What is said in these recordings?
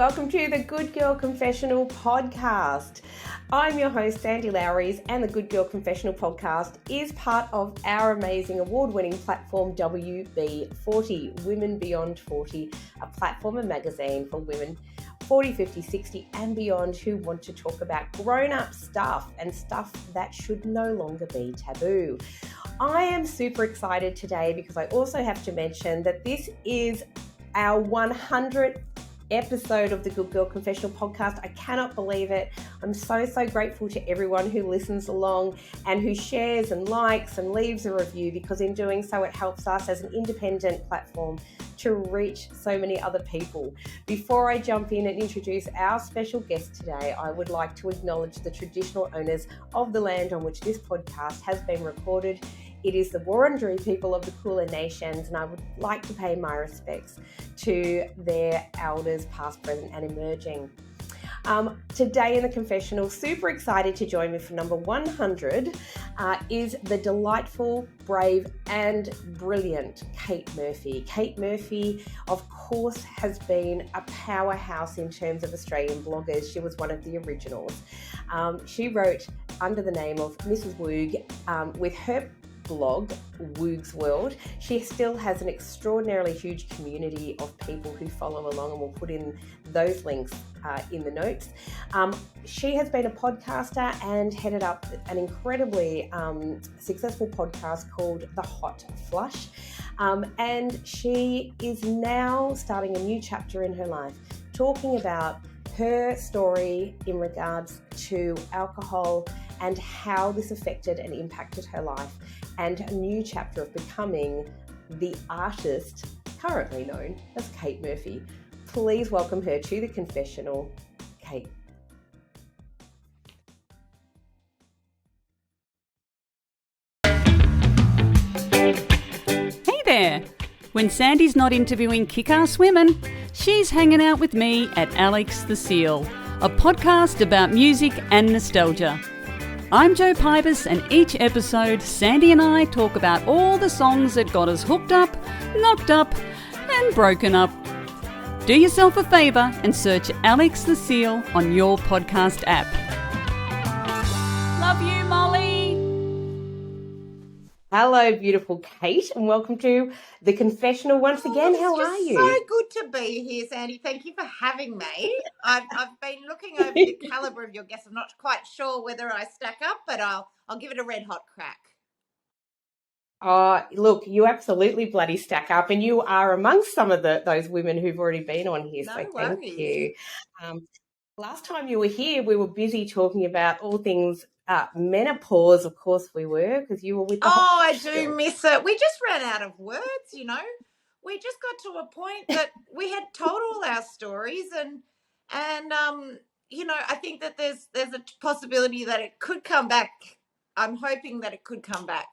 welcome to the Good Girl Confessional podcast. I'm your host, Sandy Lowres, and the Good Girl Confessional podcast is part of our amazing award-winning platform, WB40, Women Beyond 40, a platform and magazine for women 40, 50, 60 and beyond who want to talk about grown-up stuff and stuff that should no longer be taboo. I am super excited today because I also have to mention that this is our 100th episode of the Good Girl Confessional podcast. I cannot believe it. I'm so grateful to everyone who listens along and who shares and likes and leaves a review, because in doing so it helps us as an independent platform to reach so many other people. Before I jump in and introduce our special guest today, I would like to acknowledge the traditional owners of the land on which this podcast has been recorded. It is the Wurundjeri people of the Kulin Nations, and I would like to pay my respects to their elders, past, present, and emerging. Today in the confessional, super excited to join me for number 100 is the delightful, brave, and brilliant Kayte Murphy. Kayte Murphy, of course, has been a powerhouse in terms of Australian bloggers. She was one of the originals. She wrote under the name of Mrs Woog with her blog, Woog's World. She still has an extraordinarily huge community of people who follow along, and we'll put in those links in the notes. She has been a podcaster and headed up an incredibly successful podcast called The Hot Flush. And she is now starting a new chapter in her life, talking about her story in regards to alcohol and how this affected and impacted her life, and a new chapter of becoming the artist currently known as Kayte Murphy. Please welcome her to the confessional, Kayte. Hey there! When Sandy's not interviewing kick-ass women, she's hanging out with me at Alex the Seal, a podcast about music and nostalgia. I'm Jo Pybus, and each episode, Sandy and I talk about all the songs that got us hooked up, knocked up, and broken up. Do yourself a favour and search Alex the Seal on your podcast app. Love you, Molly! Hello, beautiful Kayte, and welcome to the confessional once again. How are you? So good to be here, Sandy. Thank you for having me. I've been looking over the calibre of your guests. I'm not quite sure whether I stack up, but I'll give it a red hot crack. Look, you absolutely bloody stack up, and you are amongst some of those women who've already been on here, so thank you. Last time you were here, we were busy talking about all things menopause. Of course we were, because you were with the I do miss it. We just ran out of words, you know. We just got to a point that we had told all our stories, and you know, I think that there's a possibility that it could come back. I'm hoping that it could come back,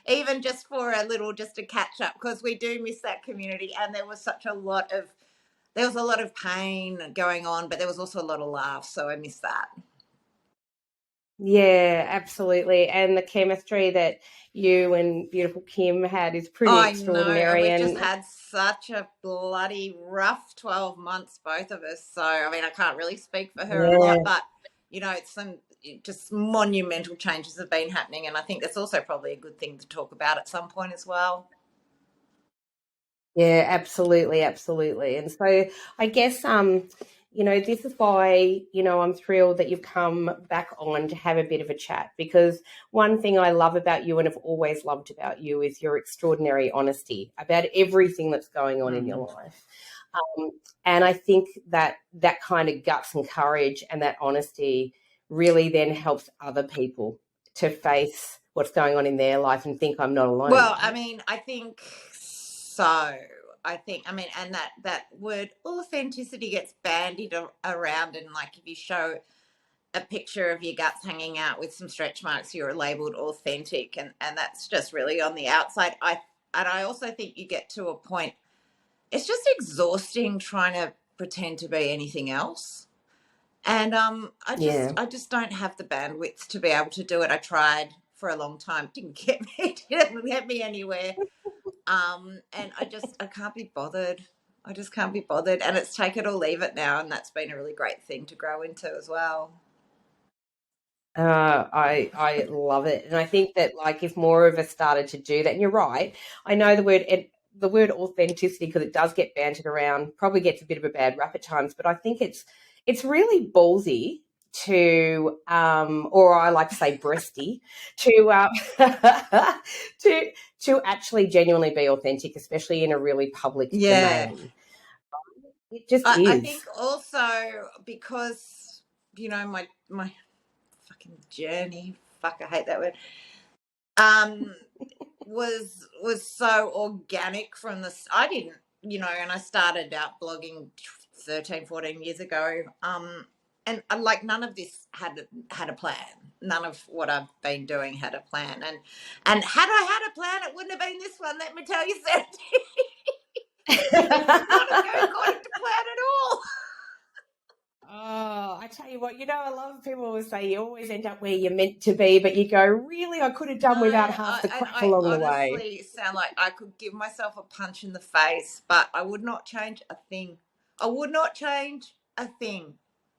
even just for just a catch up, because we do miss that community, and there was a lot of pain going on, but there was also a lot of laughs, so I miss that. Yeah, absolutely. And the chemistry that you and beautiful Kim had is pretty extraordinary. And we've just had such a bloody rough 12 months, both of us. So, I mean, I can't really speak for her a lot, but, you know, some just monumental changes have been happening. And I think that's also probably a good thing to talk about at some point as well. Yeah, absolutely. And so I guess, you know, this is why, you know, I'm thrilled that you've come back on to have a bit of a chat, because one thing I love about you and have always loved about you is your extraordinary honesty about everything that's going on in your life. And I think that kind of guts and courage and that honesty really then helps other people to face what's going on in their life and think I'm not alone. Well, I mean, I think so. And that word authenticity gets bandied around, and like if you show a picture of your guts hanging out with some stretch marks, you're labeled authentic, and that's just really on the outside. I also think you get to a point, it's just exhausting trying to pretend to be anything else. And I just don't have the bandwidth to be able to do it. I tried for a long time, didn't get me anywhere. And I can't be bothered. I just can't be bothered. And it's take it or leave it now. And that's been a really great thing to grow into as well. I love it, and I think that like if more of us started to do that, and you're right, I know the word authenticity, because it does get bantered around, probably gets a bit of a bad rap at times, but I think it's really ballsy to or I like to say breasty to to actually genuinely be authentic, especially in a really public domain. It just I is. think also because, you know, my fucking journey, fuck, I hate that word, was so organic from this. I didn't, you know, and I started out blogging 13, 14 years ago. And like none of this had a plan. None of what I've been doing had a plan. And had I had a plan, it wouldn't have been this one, let me tell you, Sandy. It would not have gone according to plan at all. Oh, I tell you what, you know, a lot of people always say you always end up where you're meant to be, but you go, really, I could have done without half the crap along the way. I honestly sound like I could give myself a punch in the face, but I would not change a thing. I would not change a thing.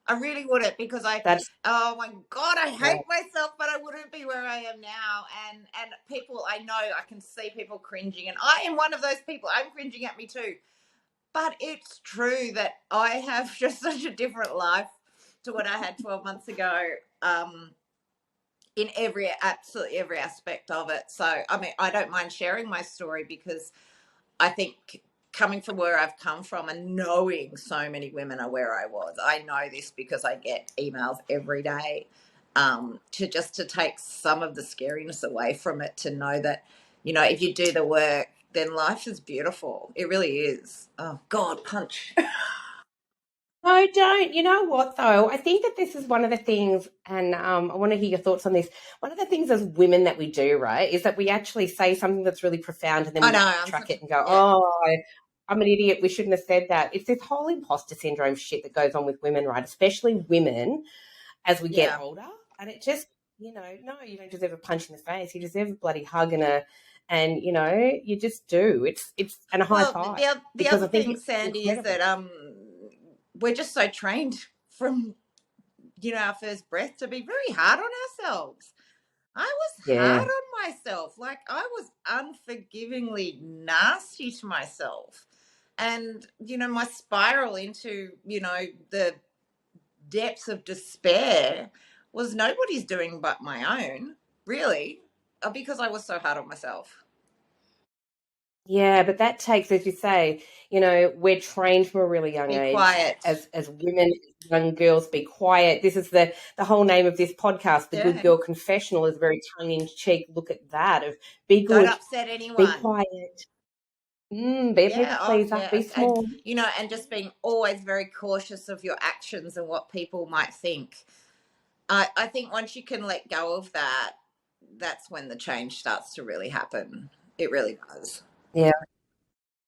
I really wouldn't, because oh my God, I hate myself, but I wouldn't be where I am now. And people, I know, I can see people cringing, and I am one of those people. I'm cringing at me too. But it's true that I have just such a different life to what I had 12 months ago, in absolutely every aspect of it. So, I mean, I don't mind sharing my story, because I think coming from where I've come from and knowing so many women are where I was, I know this because I get emails every day, to take some of the scariness away from it, to know that, you know, if you do the work, then life is beautiful. It really is. Oh, God, punch. No, don't. You know what, though? I think that this is one of the things, and I want to hear your thoughts on this. One of the things as women that we do, right, is that we actually say something that's really profound, and then we backtrack it and go, I'm an idiot. We shouldn't have said that. It's this whole imposter syndrome shit that goes on with women, right, especially women as we get older. And it just, you know, no, you don't deserve a punch in the face. You deserve a bloody hug and you know, you just do. It's and a high five. The other thing, Sandy, is that we're just so trained from, you know, our first breath to be very hard on ourselves. I was hard on myself. Like, I was unforgivingly nasty to myself. And, you know, my spiral into, you know, the depths of despair was nobody's doing but my own, really, because I was so hard on myself. Yeah, but that takes, as you say, you know, we're trained from a really young age. Quiet. As women, young girls, be quiet. This is the whole name of this podcast, the Good Girl Confessional, is a very tongue-in-cheek look at that, of be good. Don't upset anyone. Be quiet. Be a people pleaser, be small. And, you know, and just being always very cautious of your actions and what people might think. I think once you can let go of that, that's when the change starts to really happen. It really does. Yeah,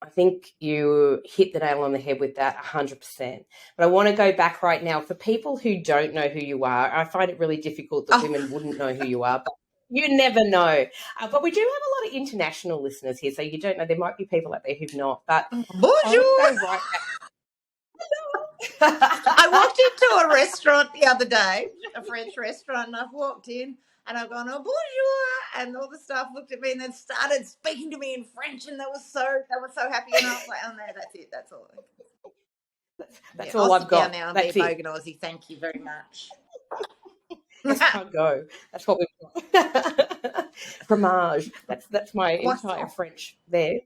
I think you hit the nail on the head with that 100%. But I want to go back right now. For people who don't know who you are, I find it really difficult that women wouldn't know who you are, but you never know. But we do have a lot of international listeners here, so you don't know. There might be people out there who've not. But bonjour. I walked into a restaurant the other day, a French restaurant, and I've walked in and I've gone, oh, bonjour, and all the staff looked at me and then started speaking to me in French, and they were so happy, and I was like, oh no, that's it, that's all. That's all I've got. Now that's it. Bogan Aussie. Thank you very much. That's how I go. That's what we've got. Fromage. That's my entire French there.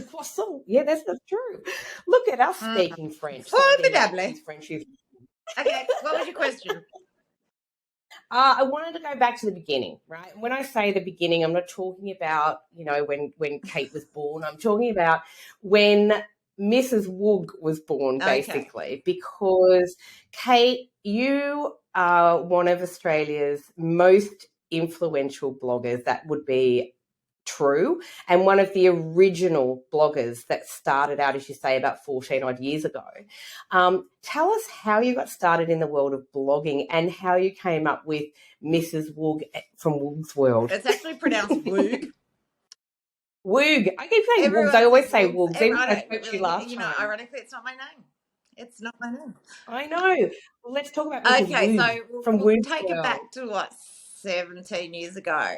Croissant. Yeah, that's true. Look at us speaking French. Formidable. French is. Okay, what was your question? I wanted to go back to the beginning, right? When I say the beginning, I'm not talking about, you know, when Kate was born. I'm talking about when Mrs Woog was born, basically, because Kate, you are one of Australia's most influential bloggers. That would be true, and one of the original bloggers that started out, as you say, about 14 odd years ago. Tell us how you got started in the world of blogging and how you came up with Mrs Woog from Woog's World. It's actually pronounced Woog. Woog. I keep saying Woogs. I Everyone always says say Woogs. Woogs, even when I spoke to you last You know, time. ironically, it's not my name. It's not my name. I know. Well, let's talk about Mrs Okay, Woog so from we'll Woog take it Girl. back to what 17 years ago.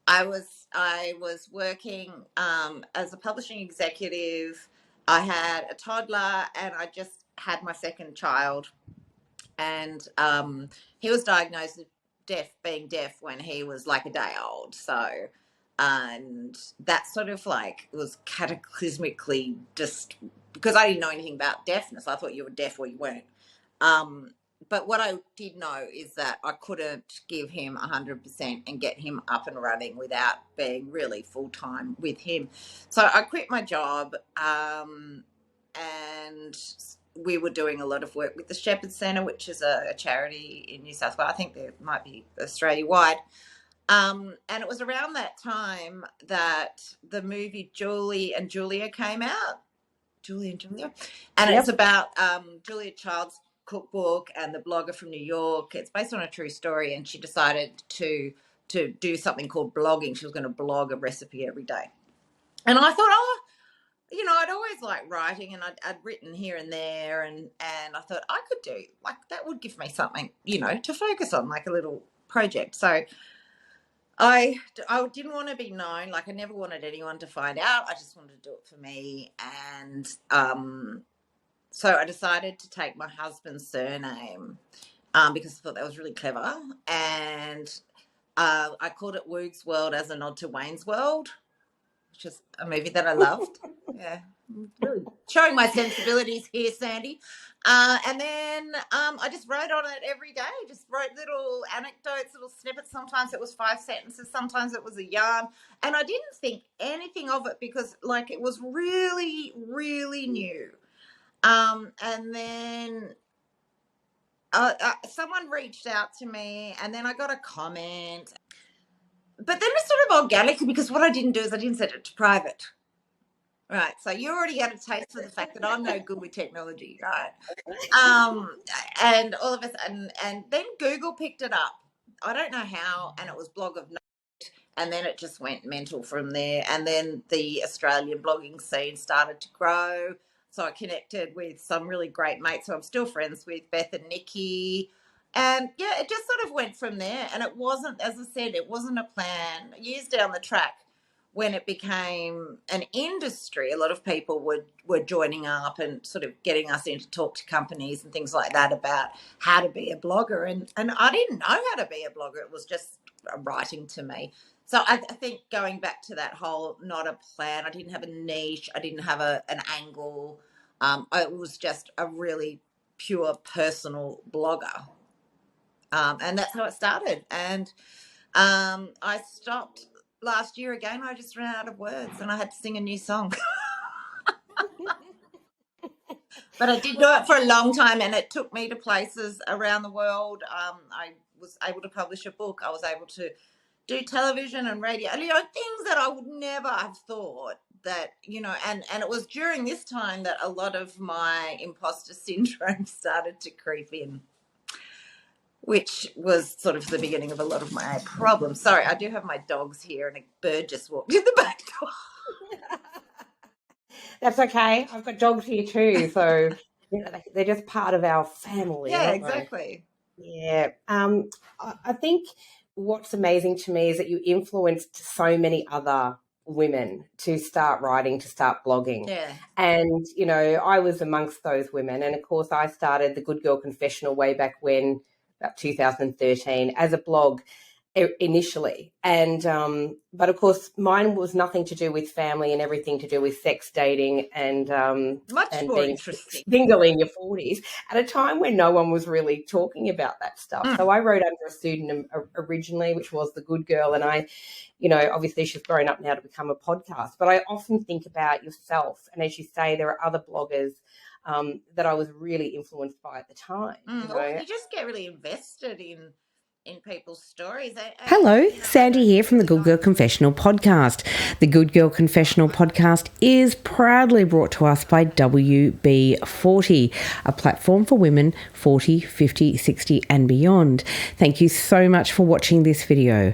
I was working as a publishing executive. I had a toddler, and I just had my second child, and he was diagnosed with being deaf when he was like a day old. So, and that sort of like was cataclysmically just because I didn't know anything about deafness. I thought you were deaf or you weren't. Um, but what I did know is that I couldn't give him 100% and get him up and running without being really full time with him. So I quit my job, and we were doing a lot of work with the Shepherd Centre, which is a charity in New South Wales. I think there might be Australia-wide. And it was around that time that the movie Julie and Julia came out. Julie and Julia. And Yep. it's about Julia Child's cookbook and the blogger from New York. It's based on a true story, and she decided to do something called blogging. She was going to blog a recipe every day. And I thought, oh, you know, I'd always liked writing, and I'd written here and there, and I thought I could do, like, that would give me something, you know, to focus on, like a little project. So I didn't want to be known. Like, I never wanted anyone to find out. I just wanted to do it for me. And so I decided to take my husband's surname because I thought that was really clever. And I called it Woog's World as a nod to Wayne's World, which is a movie that I loved. Yeah, really showing my sensibilities here, Sandy. And then I just wrote on it every day. Just wrote little anecdotes, little snippets. Sometimes it was 5 sentences, sometimes it was a yarn. And I didn't think anything of it because, like, it was really, really new. And then someone reached out to me, and then I got a comment. But then it's sort of organic, because what I didn't do is I didn't set it to private. Right. So you already had a taste for the fact that I'm no good with technology, right? And all of a sudden, and then Google picked it up. I don't know how, and it was Blog of Note, and then it just went mental from there. And then the Australian blogging scene started to grow. So I connected with some really great mates who I'm still friends with, Beth and Nikki. And yeah, it just sort of went from there. And it wasn't, as I said, it wasn't a plan. Years down the track, when it became an industry, a lot of people were joining up and sort of getting us in to talk to companies and things like that about how to be a blogger. And I didn't know how to be a blogger. It was just writing to me. So I think going back to that whole not a plan, I didn't have a niche. I didn't have an angle. It was just a really pure personal blogger. And that's how it started. And I stopped last year again. I just ran out of words and I had to sing a new song. But I did do it for a long time, and it took me to places around the world. I was able to publish a book. I was able to do television and radio, you know, things that I would never have thought that, you know, and it was during this time that a lot of my imposter syndrome started to creep in, which was sort of the beginning of a lot of my problems. Sorry, I do have my dogs here, and a bird just walked in the back door. That's okay. I've got dogs here too, so you know, they're just part of our family. Yeah, aren't exactly. they? Yeah. I think what's amazing to me is that you influenced so many other women to start writing, to start blogging. Yeah. And, you know, I was amongst those women. And of course, I started the Good Girl Confessional way back when, about 2013, as a blog initially. And but of course mine was nothing to do with family and everything to do with sex, dating, and Much and more being interesting. single in your 40s at a time when no one was really talking about that stuff. So I wrote under a pseudonym originally, which was The Good Girl, and I, you know, obviously she's grown up now to become a podcast, but I often think about yourself, and as you say, there are other bloggers that I was really influenced by at the time. Well, you just get really invested in in people's stories. Hello, Sandy here from the Good Girl Confessional podcast. The Good Girl Confessional podcast is proudly brought to us by WB40, a platform for women 40, 50, 60 and beyond. Thank you so much for watching this video.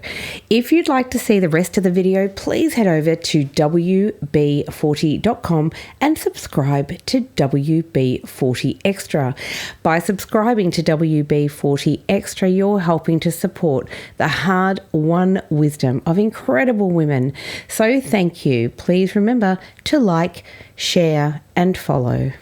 If you'd like to see the rest of the video, please head over to WB40.com and subscribe to WB40 Extra. By subscribing to WB40 Extra, you're helping to support the hard-won wisdom of incredible women. So thank you. Please remember to like, share and follow.